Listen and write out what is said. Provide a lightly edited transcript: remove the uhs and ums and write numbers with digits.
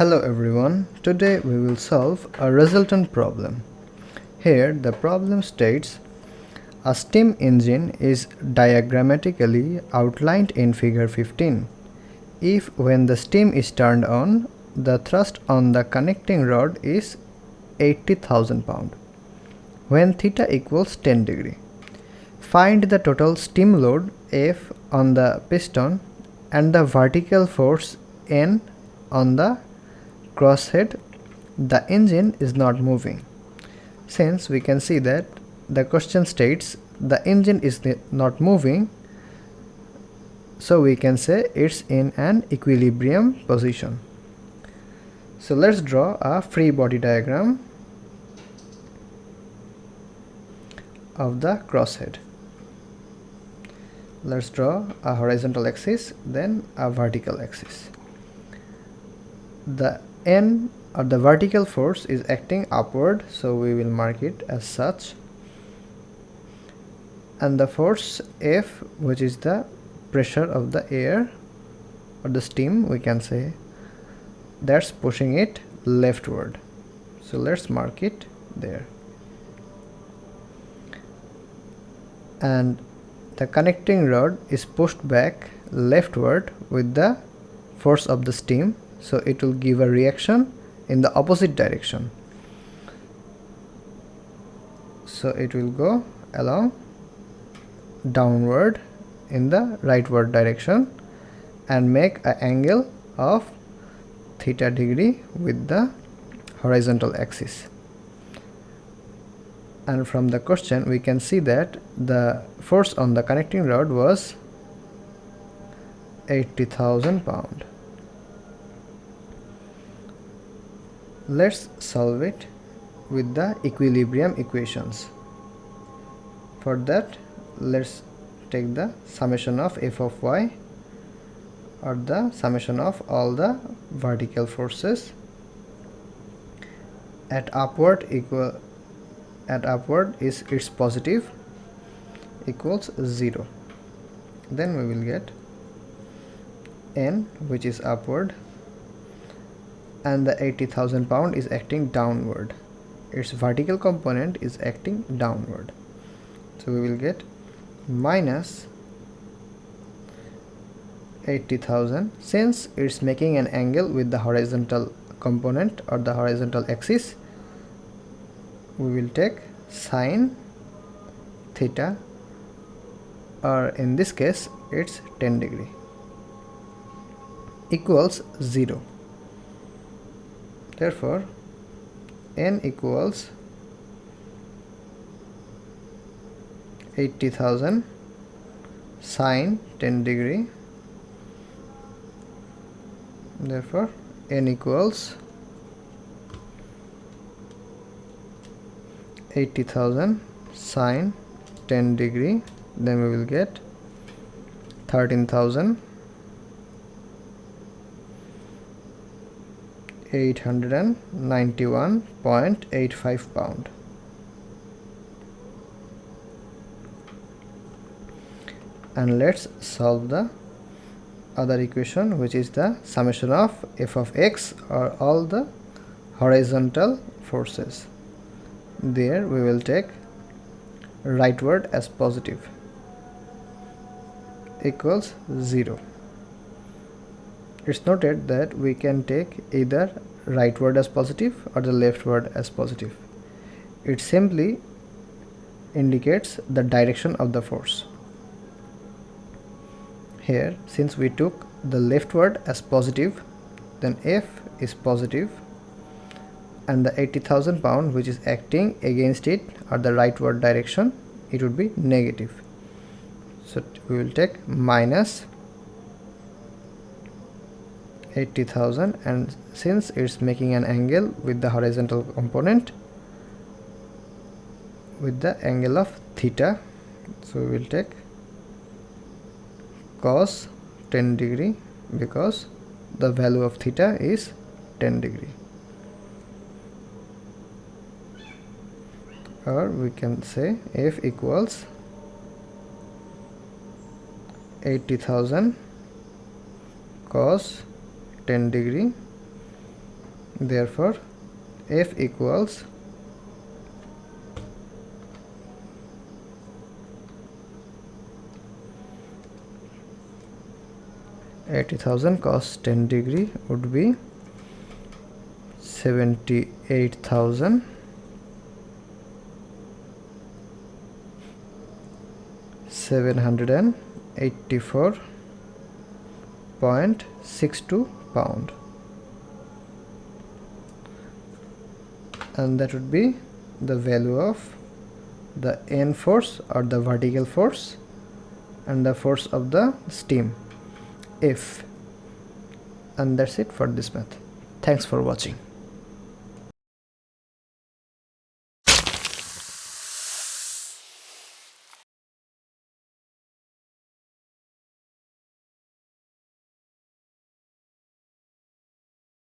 Hello everyone, today we will solve a resultant problem. Here the problem states a steam engine is diagrammatically outlined in figure 15. If when the steam is turned on, the thrust on the connecting rod is 80,000 pound. When theta equals 10 degree. Find the total steam load F on the piston and the vertical force N on the crosshead. The engine is not moving. Since we can see that the question states the engine is not moving, so we can say it's in an equilibrium position. So let's draw a free body diagram of the crosshead. Let's draw a horizontal axis, then a vertical axis. The N or the vertical force is acting upward, so we will mark it as such. And the force F, which is the pressure of the air or the steam, we can say, that's pushing it leftward. So let's mark it there. And the connecting rod is pushed back leftward with the force of the steam, so it will give a reaction in the opposite direction. So it will go along downward in the rightward direction and make an angle of theta degree with the horizontal axis. And from the question we can see that the force on the connecting rod was 80,000 pound. Let's solve it with the equilibrium equations. For that, let's take the summation of f of y, or the summation of all the vertical forces at upward is its positive, equals 0. Then we will get N, which is upward, and the 80,000 pound is acting downward. Its vertical component is acting downward. So we will get minus 80,000. Since it's making an angle with the horizontal component or the horizontal axis, we will take sine theta, or in this case it's 10 degree, equals 0. Therefore N equals 80,000 sine 10 degree. Therefore N equals 80,000 sine 10 degree. Then we will get 13,891.85 pound. And let's solve the other equation, which is the summation of f of x, or all the horizontal forces. There we will take rightward as positive, equals 0. It's noted that we can take either rightward as positive or the leftward as positive. It simply indicates the direction of the force. Here, since we took the leftward as positive, then F is positive, and the 80,000 pound which is acting against it or the rightward direction, it would be negative. So we will take minus 80,000, and since it's making an angle with the horizontal component with the angle of theta, so we will take cos 10 degree, because the value of theta is 10 degree. Or we can say F equals 80,000 cos 10 degree Therefore F equals 80,000 cos 10 degree would be 78,784.62 pound, and that would be the value of the N force or the vertical force and the force of the steam F. And that's it for this math. Thanks for watching.